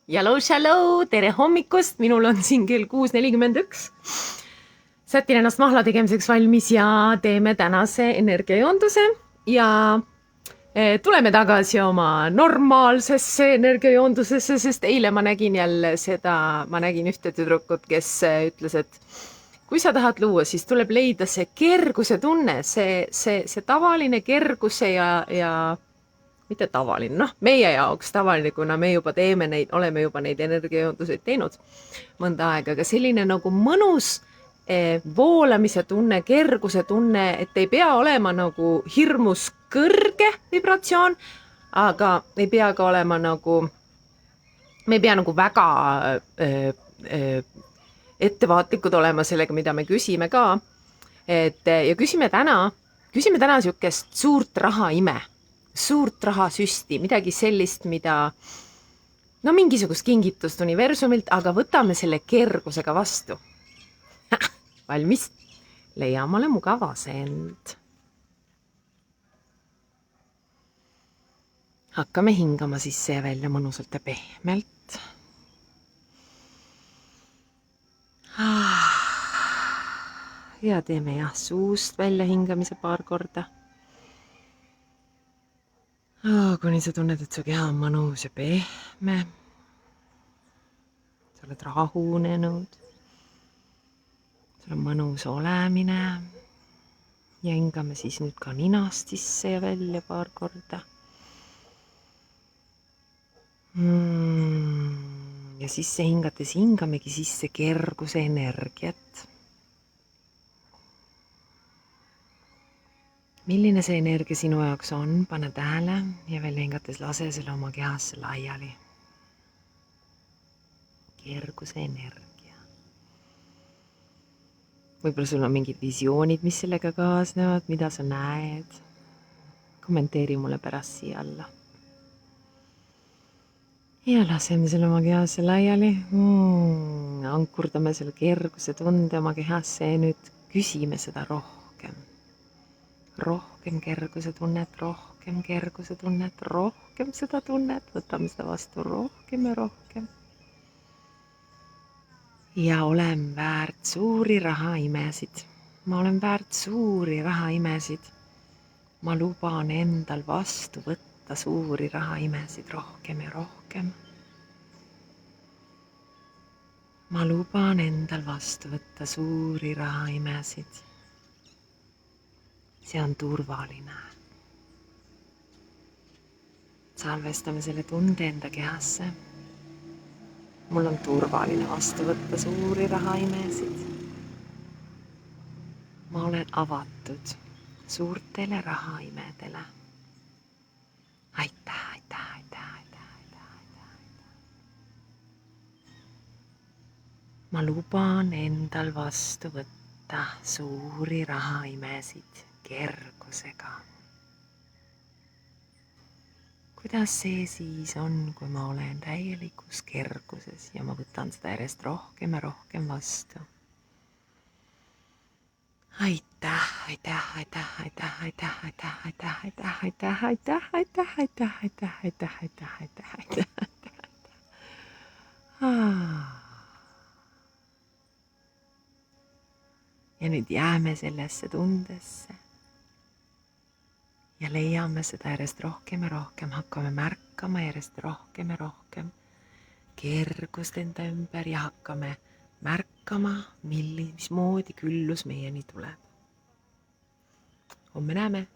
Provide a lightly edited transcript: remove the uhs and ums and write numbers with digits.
Shallow, tere hommikust, minul on siin kell 6:41. Sätin ennast mahla tegemiseks valmis ja teeme tänase energiajoonduse ja tuleme tagasi oma normaalsesse energiajoondusesse, sest eile ma nägin ühte tüdrukut, kes ütles, et kui sa tahad luua, siis tuleb leida see kerguse tunne, see tavaline kerguse ja mitte tavaline, meie jaoks tavaline, kuna me juba oleme juba neid energiajoonduseid teinud mõnda aega, aga selline nagu mõnus voolamise tunne, kerguse tunne, et ei pea olema nagu hirmus kõrge vibratsioon, aga ei pea ka olema nagu, me ei pea nagu väga ettevaatlikud olema sellega, mida me küsime ka. Ja küsime täna sihukest suurt rahaime, suurt rahasüsti, midagi sellist, mingisugust kingitust universumilt, aga võtame selle kergusega vastu. Valmis? Leia omale mugav asend. Hakkame hingama sisse ja välja mõnusalt ja pehmelt. Ja teeme suust välja hingamise paar korda. Kuni sa tunned, et su keha on mõnus ja pehme. Sa oled rahunenud. Sul on mõnus olemine. Ja hingame siis nüüd ka ninast sisse ja välja paar korda. Ja sisse hingates hingamegi sisse kerguse energiat. Milline see energia sinu jaoks on, pane tähele ja välja hingates lase selle oma kehasse laiali. Kerguse energia. Võib-olla sul on mingid visioonid, mis sellega kaasnevad, mida sa näed. Kommenteeri mulle pärast siia alla. Ja laseme selle oma kehasse laiali. Ankurdame selle kerguse tunde oma kehasse ja nüüd küsime seda rohkem. Rohkem kerguse tunnet, rohkem kerguse tunnet, rohkem seda tunnet, võtame seda vastu rohkem ja rohkem. Ja olen väärt suuri rahaimesid. Ma olen väärt suuri rahaimesid. Ma luban endal vastu võtta suuri rahaimesid rohkem ja rohkem. Ma luban endal vastu võtta suuri rahaimesid. See on turvaline. Salvestame selle tunde enda kehasse. Mul on turvaline vastu võtta suuri rahaimesid. Ma olen avatud suurtele rahaimedele. Aitäh. Ma luban endal vastu võtta suuri rahaimesid kergusega. Kuidas see siis on, kui ma olen täielikus kerguses ja ma võtan seda järjest rohkem ja rohkem vastu? Aitäh. Ja nüüd jääme sellesse tundesse ja leiame seda järjest rohkem ja rohkem, hakkame märkama järjest rohkem ja rohkem kergust enda ümber ja hakkame märkama, mismoodi küllus meieni tuleb. Homme näeme!